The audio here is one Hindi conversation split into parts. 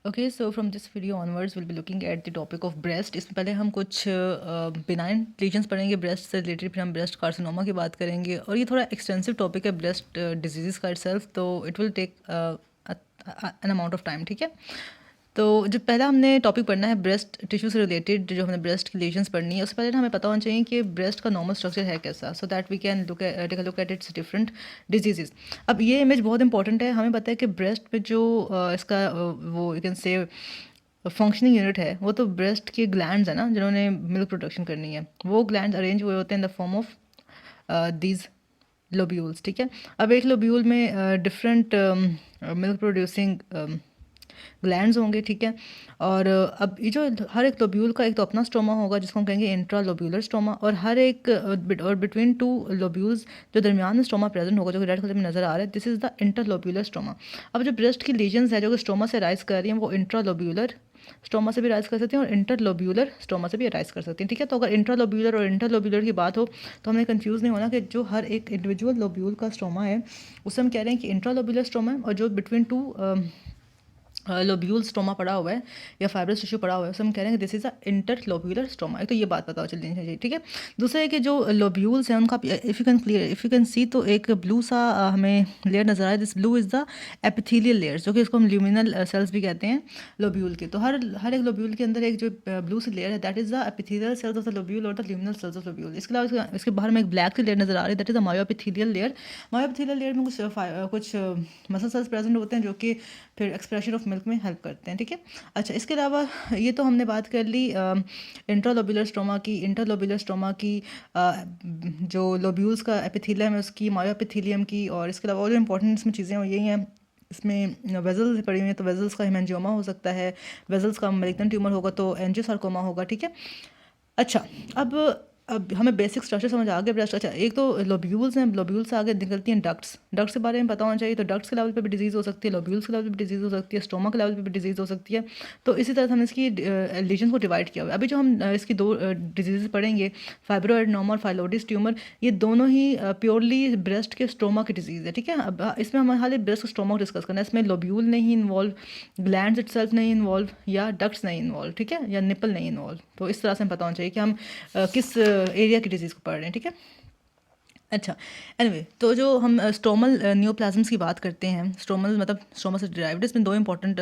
Okay, so from this video onwards will be looking at the topic of breast. इसमें पहले हम कुछ बिनाइन लीजन्स पढ़ेंगे ब्रेस्ट से रिलेटेड, फिर हम ब्रेस्ट कार्सिनोमा की बात करेंगे। और ये थोड़ा एक्सटेंसिव टॉपिक है ब्रेस्ट डिजीज़ का इटसेल्फ, तो it will take an amount of time, ठीक है। तो जो पहला हमने टॉपिक पढ़ना है ब्रेस्ट टिश्यू से रिलेटेड, जो हमने ब्रेस्ट की लेजन्स पढ़नी है, उससे पहले हमें पता होना चाहिए कि ब्रेस्ट का नॉर्मल स्ट्रक्चर है कैसा, so that we can take a look at its different diseases. अब ये इमेज बहुत इंपॉर्टेंट है, हमें पता है कि ब्रेस्ट पे जो इसका वो you can say functioning unit है, वो तो ब्रेस्ट के ग्लैंड्स है ना, जिन्होंने मिल्क प्रोडक्शन करनी है, वो ग्लैंड्स अरेंज हुए होते हैं in the form of these lobules, ठीक है। अब एक लोब्यूल में डिफरेंट मिल्क प्रोड्यूसिंग ग्लैंड्स होंगे, ठीक है। और अब ये जो हर एक लोब्यूल का एक तो अपना स्टोमा होगा जिसको हम कहेंगे इंट्रा लोब्यूलर स्टोमा, और हर एक और बिटवीन टू लोब्यूल्स जो दरमियान में स्टोमा प्रेजेंट होगा, जो कि रेड कलर में नजर आ रहा है, this is the inter lobular stoma. अब जो ब्रेस्ट की लीजन्स है जो कि स्टोमा से राइज कर रही हैं, वो इंट्रा लोब्यूलर स्टोमा से भी राइज कर सकती हैं और इंटरलोब्यूलर स्टोमा से भी राइज कर सकती हैं, ठीक है। तो अगर इंट्रालोब्यूलर और इंटरलोब्यूलर की बात हो तो हमें कंफ्यूज नहीं होना कि जो हर एक इंडिविजुअल लोब्यूल का स्टोमा है उससे हम कह रहे हैं कि इंट्रालोब्यूलर स्टोमा है, और जो बिटवीन टू लोब्यूल स्टोमा पड़ा हुआ है या फाइब्रस टिश्यू पड़ा हुआ है, उसे हम कह रहे हैं this is a inter lobular stoma. एक तो ये बात पता चलनी चाहिए, ठीक है। दूसरा है कि जो लोब्यूल्स हैं उनका इफ़ यू कैन सी, तो एक ब्लू सा हमें लेयर नजर आए, this blue is the epithelial layers, जो कि इसको हम ल्यूमिनल सेल्स भी कहते हैं लोब्यूल के। तो हर एक लोब्यूल के अंदर एक जो ब्लू सी लेयर है, that is the epithelial cells of the lobule और the luminal cells of lobule. इसके अलावा इसके बाहर में एक ब्लैक सी लेयर नजर आ रही है, that is the myoepithelial layer. Myoepithelial layer में कुछ मसल सेल्स प्रेजेंट होते हैं जो कि फिर एक्सप्रेशन ऑफ मिल्क में हेल्प करते हैं, ठीक है। अच्छा, इसके अलावा ये तो हमने बात कर ली इंट्रालोब्यूलर स्टोमा की, इंटरलोब्यूलर स्टोमा की, जो लोब्यूल्स का एपिथेलियम है उसकी, मायोएपिथेलियम की। और इसके अलावा और जो इंपॉर्टेंट इसमें चीज़ें वो यही हैं, इसमें वेजल्स पड़ी हुई हैं, तो वेजल्स का हेमेंजियोमा हो सकता है, वेजल्स का मैलिग्नेंट ट्यूमर होगा तो एंजियोसार्कोमा होगा, ठीक है। अच्छा, अब हमें बेसिक स्ट्रक्चर समझ आ गया ब्रेस्ट। अच्छा, एक तो लोब्यूल्स हैं, लोब्यूल्स से आगे निकलती हैं डक्ट्स। डक्ट्स के बारे में पता होना चाहिए, तो डक्ट्स के लेवल पे भी डिजीज़ हो सकती है, लोब्यूल्स के लेवल पे भी डिजीज़ हो सकती है, स्टोमा के लेवल पे भी डिजीज़ हो सकती है। तो इसी तरह से हमने इसकी लीजन को डिवाइड किया हुआ है। अभी जो हम इसकी दो डिजीज़ पढ़ेंगे, फाइब्रोएडेनोमा और फाइलोडिस ट्यूमर, ये दोनों ही प्योरली ब्रेस्ट के स्टोमा की डिजीज़ है, ठीक है। अब इसमें हमें खाली ब्रेस्ट के स्टोमा को डिस्कस करना है, इसमें लोब्यूल नहीं इन्वॉल्व, ग्लैंड्स इटसेल्फ नहीं इन्वॉल्व, या डक्ट्स नहीं इन्वॉल्व, ठीक है, या निपल नहीं इन्वॉल्व। तो इस तरह से हमें पता होना चाहिए कि हम किस एरिया की डिजीज़ को पढ़ रहे हैं, ठीक है। अच्छा, एनीवे, तो जो हम स्टोमल नियोप्लाज्म्स की बात करते हैं, स्टोमल मतलब स्टोमा से डिराइव्ड, इसमें दो इंपॉर्टेंट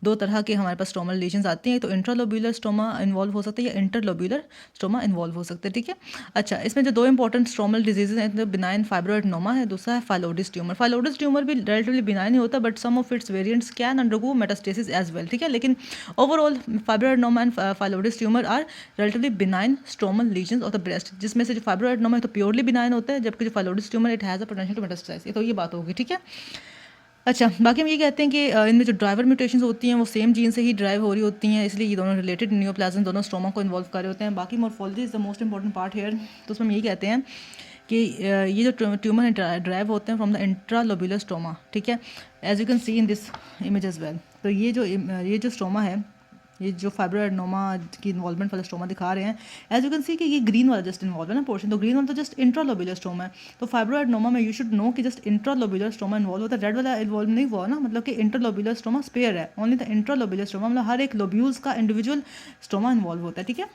दो तरह के हमारे पास स्टोमल लीजन्स आती हैं, तो इंट्रालोब्यूलर स्टोमा इन्वॉल्व हो सकता है या इंटरलोब्यूलर स्टोमा इन्वॉल्व हो सकते हैं, ठीक है। अच्छा, इसमें जो दो इंपॉर्टेंट स्टोमल डिजीजेज हैं, तो बिनाइन फाइब्रोएडेनोमा है, दूसरा है फाइलोडिस ट्यूमर। फाइलोडिस ट्यूमर भी रिलेटिवली बिनाइन ही होता है, but some of its variants can undergo metastasis as well, ठीक है। लेकिन overall fibroadenoma and phyllodes tumour are relatively benign stromal lesions of the breast, जिसमें से जो फाइब्रोएडेनोमा है तो प्योरली बिनाइन होता है, जबकि जो phyllodes tumour it has a potential to metastasize. ये तो ये बात होगी, ठीक है। अच्छा, बाकी हम ये कहते हैं कि इनमें जो ड्राइवर म्यूटेशंस होती हैं वो सेम जीन से ही ड्राइव हो रही होती हैं, इसलिए ये दोनों रिलेटेड नियोप्लाज्म दोनों स्टोमा को इन्वॉल्व कर रहे होते हैं। बाकी morphology is the most important part here, तो उसमें हम यही कहते हैं कि ये जो ट्यूमर है ड्राइव होते हैं फ्रॉम द इंट्रालोब्यूलर स्टोमा, ठीक है, as you can see in this image as well. तो ये जो स्टोमा है, ये जो फाइब्रोएडेनोमा की इन्वॉल्वमेंट वाला स्टोमा दिखा रहे हैं, एज यू कैन सी कि ये ग्रीन वाला जस्ट इन्वॉल्व है ना पोर्शन, तो ग्रीन वाला तो जस्ट इंट्रालोब्यूलर स्टोमा है। तो फाइब्रोएडेनोमा में यू शुड नो कि जस्ट इंट्रालोब्यूलर स्टोमा इन्वॉल्व होता है, रेड वाला इन्वॉल्व नहीं हुआ ना, मतलब कि इंटरलोब्यूलर स्टोमा स्पेयर है, ओनली द इंट्रालोब्यूलर स्टोमा, मतलब हर एक लोब्यूल्स का इंडिविजुअल स्टोमा इन्वॉल्व होता है, ठीक है।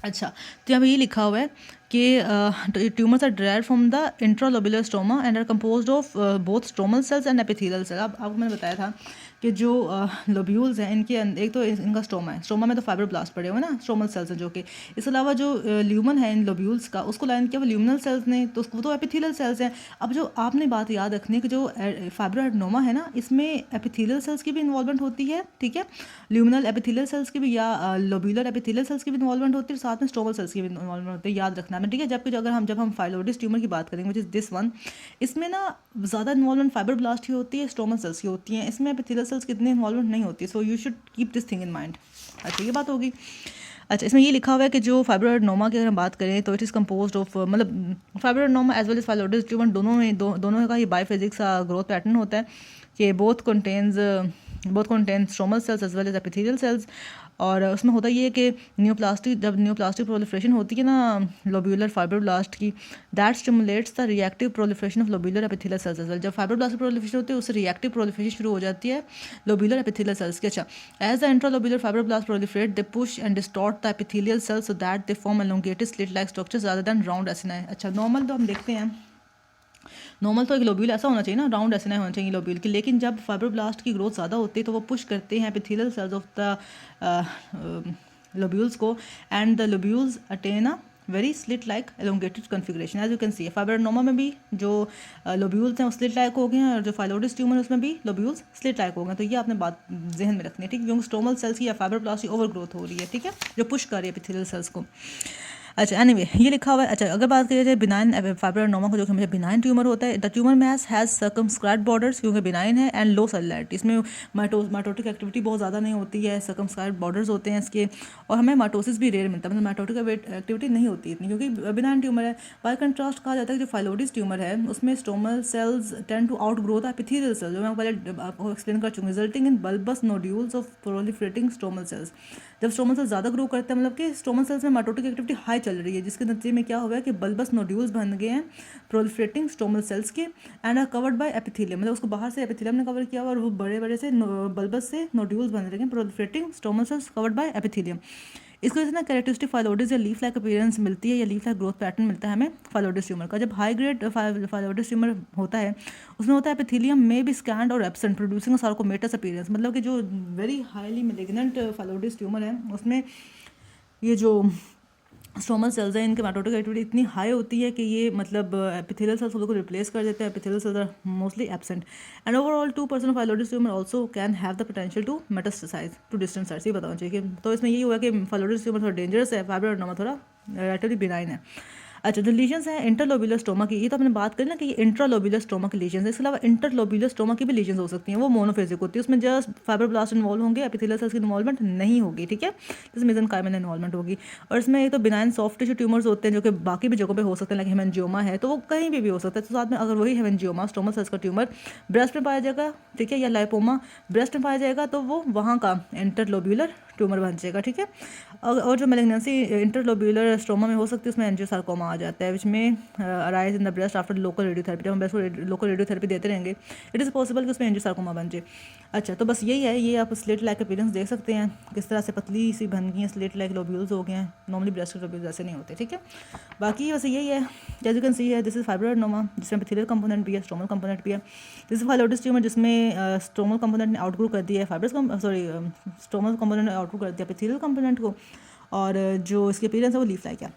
अच्छा, तो यहाँ पे ये लिखा हुआ है कि tumours are derived from the intralobular stroma and are composed of both stromal cells and epithelial cells. अब आपको मैंने बताया था कि जो लोब्यूल्स हैं इनके एक तो इनका स्टोमा है, स्टोमा में तो फाइब्रोब्लास्ट पड़े हुए हैं ना, स्टोमल सेल्स हैं जो कि, इसके अलावा जो ल्यूमन है इन लोब्यूल्स का, उसको लाइन किया वो ल्यूमिनल सेल्स ने, तो उसको तो एपिथेलियल सेल्स हैं। अब जो आपने बात याद रखनी है कि जो फाइब्रोएडेनोमा है ना, इसमें एपिथेलियल सेल्स की भी इन्वॉल्वमेंट होती है, ठीक है, ल्यूमिनल एपिथेलियल सेल्स की भी या लोब्यूलर एपिथेलियल सेल्स की भी इन्वॉल्वमेंट होती है, साथ में स्टोमल सेल्स की भी इन्वॉल्वमेंट होती है, याद रखना है, ठीक है। जबकि जब हम फाइलोडिस ट्यूमर की बात करेंगे, विच इज दिस वन, इसमें ना ज़्यादा इन्वॉल्वमेंट फाइब्रोब्लास्ट की होती है, स्टोमल सेल्स की होती हैं, इसमें एपिथेलियल सेल्स की इतनी इन्वॉल्वमेंट नहीं होती, so you should keep this thing in mind. अच्छा, ये बात होगी। अच्छा, इसमें ये लिखा हुआ है कि जो फाइब्रोएडेनोमा की अगर हम बात करें तो इट इज़ कंपोज्ड ऑफ, मतलब फाइब्रोएडेनोमा एज वेल एज फाइलोडिस ट्यूमर दोनों का ही बायोफिजिक्स का ग्रोथ पैटर्न होता है कि both contains both contain stromal cells as well as epithelial cells। और उसमें होता ये है कि जब न्यूप्लास्टिक प्रोलिफरेशन होती है ना लोब्यूलर फाइब्रोब्लास्ट की, that stimulates the reactive proliferation of lobular epithelial cells as well. जब फाइब्रोब्लास्टिक प्रोलिफरेशन होती है उससे रिएक्टिव प्रोलिफरेशन शुरू हो जाती है लोब्यूलर एपिथेलियल सेल्स की। अच्छा, as the intralobular fibroblast proliferate they push and distort the epithelial cells so that they form elongated slit like structures rather than round acini. अच्छा, नॉर्मल तो हम देखते हैं, नॉर्मल तो एक लोब्यूल ऐसा होना चाहिए ना, राउंड ऐसे नहीं होना चाहिए लोब्यूल की, लेकिन जब फाइब्रोब्लास्ट की ग्रोथ ज़्यादा होती है तो वो पुश करते हैं epithelial cells of the lobules को, and the lobules attain a very slit like elongated configuration as you can see. Fibroadenoma में भी जो लोब्यूल्स हैं वो स्लिट लाइक हो गए हैं, और जो फाइलोइडिस ट्यूमर है उसमें भी लोब्यूल्स स्लिट लाइक हो गए। तो ये आपने बात जहन में रखनी है, ठीक है, क्योंकि स्टोमल सेल्स की या फाइब्रोब्लास्ट की ओवर ग्रोथ हो रही है, ठीक है, जो पुश कर रही है एपिथेलियल सेल्स को। अच्छा, एनीवे ये लिखा हुआ है। अच्छा, अगर बात करिए जाए बिनाइन फाइब्रोनोमा को, जो कि हमेशा बिनाइन ट्यूमर होता है, the tumour mass has circumscribed borders, क्योंकि बिनाइन है, एंड लो सेलुलैरिटी। इसमें माइटोटिक एक्टिविटी बहुत ज़्यादा नहीं होती है, सर्कमस्क्राइब्ड बॉर्डर्स होते हैं इसके, और हमें माइटोसिस भी रेयर मिलता है, मतलब माइटोटिक एक्टिविटी नहीं होती इतनी, क्योंकि बिनाइन ट्यूमर है। बाय कंट्रास्ट कहा जाता है कि जो फाइलोइडिस ट्यूमर है उसमें stromal cells tend to outgrow the epithelial cells, जो मैं पहले आपको एक्सप्लेन कर चुकी हूँ, resulting in bulbous nodules of proliferating stromal cells. जब स्टोमल सेल्स ज़्यादा ग्रो करते हैं, मतलब कि स्टोमल सेल्स में माइटोटिक एक्टिविटी हाई चल रही है, जिसके नतीजे में क्या हो गया कि बल्बस नोड्यूल्स बन गए हैं प्रोलिफरेटिंग स्टोमल सेल्स के, and are covered by epithelium, मतलब उसको बाहर से एपिथेलियम ने कवर किया और वो बड़े बड़े से बल्बस से नोड्यूल्स बन रहे हैं proliferating stromal cells covered by epithelium. इसको वजह से ना कैरेक्टरिस्टिक फाइलोइडिस या लीफ लाइक अपीयरेंस मिलती है, या लीफ लाइक ग्रोथ पैटर्न मिलता है हमें फाइलोइडिस ट्यूमर का। जब हाई ग्रेड फाइलोइडिस ट्यूमर होता है उसमें होता है एपिथेलियम में भी स्कैंड और एब्सेंट प्रोड्यूसिंग सार्कोमेटस अपीयरेंस, मतलब कि जो वेरी हाईली मैलिग्नेंट फाइलोइडिस ट्यूमर है उसमें ये जो स्टोमल सेल्स हैं इनके माइटोटिक एक्टिविटी इतनी हाई होती है कि ये मतलब एपिथेलियल सेल्स को रिप्लेस कर देते हैं, epithelial cells are mostly absent, and overall 2% of phyllodes tumour also can have the potential to metastasize to distant sites. ये बताना चाहिए कि तो इसमें ये हुआ कि फाइलोइडिस ट्यूमर थोड़ा डेंजरस है, फाइब्रोनोमा थोड़ा रिलेटिवली बिनाइन है। अच्छा, जो लीजन्स हैं इंटरलोब्यूलर स्टोमा की, ये तो हमने बात करी ना कि ये इंट्रालोब्यूलर स्टोमा की लीजन्स है, इसके अलावा इंटरलोब्यूलर स्टोमा की भी लीजन्स हो सकती हैं, वो मोनोफेजिक होती है, उसमें जस्ट फाइब्रोब्लास्ट इन्वॉल्व होंगे, एपिथेलियल सेल्स की इन्वॉल्वमेंट नहीं होगी, ठीक है, जैसे मेसेनकाइमल इन्वॉल्वमेंट होगी। और इसमें एक तो बिनाइन सॉफ्ट टिश्यू ट्यूमर्स होते हैं जो कि बाकी भी जगहों पे हो सकते हैं, लाइक हेमेंजियोमा है तो वो कहीं भी हो सकता है, तो साथ में अगर वही हेमेंजियोमा स्टोमल सेल्स का ट्यूमर ब्रेस्ट में पाया जाएगा, ठीक है, या लाइपोमा ब्रेस्ट में पाया जाएगा तो वो वहाँ का इंटरलोब्यूलर ट्यूमर बन जाएगा, ठीक है। और जो मैलिग्नेंसी इंटरलोब्यूलर स्टोमा में हो सकती है उसमें एंजियोसार्कोमा आ जाता है, विच में arise in the breast after local radiotherapy. जब हम ब्रेस्ट को लोकल रेडियोथेरेपी देते रहेंगे इट इज़ पॉसिबल कि उसमें एंजियोसार्कोमा बन जाए। अच्छा, तो बस यही है, ये आप स्लेट लाइक अपीयरेंस देख सकते हैं किस तरह से पतली सी बन गई हैं, स्लेट लाइक लोब्यूल्स हो गए हैं, नॉर्मली ब्रेस्ट के लोब्यूल्स ऐसे नहीं होते, ठीक है। बाकी बस यही है, एज यू कैन सी है दिस इज फाइब्रोनोमा जिसमें एपिथेलियल कंपोनेंट भी है, स्टोमल कंपोनेंट भी है। दिस इज फाइलोइडिस ट्यूमर जिसमें स्टोमल कंपोनेंट ने आउटग्रो कर दिया है स्टोमल कंपोनेंट ने आउटग्रो कर दिया एपिथेलियल कंपोनेंट को, और जो इसकी अपीयरेंस है वो लीफ लाइक है।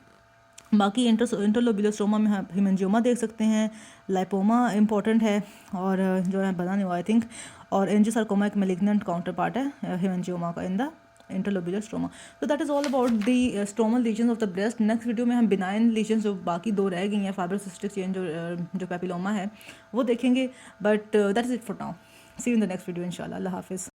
बाकी इंटरलोब्यूलर स्टोमा में हेमेंजियोमा देख सकते हैं, लाइपोमा इंपॉर्टेंट है, और जो है बना नहीं हुआ आई थिंक, और एंजियोसार्कोमा एक मैलिग्नेंट काउंटर पार्ट है हेमेंजियोमा का इन द इंटरलोब्यूलर स्टोमा। तो that is all about the stromal lesions of the breast. Next video में हम बिनाइन लीजन्स जो बाकी दो रह गई हैं, फाइब्रोसिस्टिक चेंज जो पेपिलोमा है वो देखेंगे, but that is it for now. See you in the next video इंशाल्लाह। अल्लाह हाफिज़।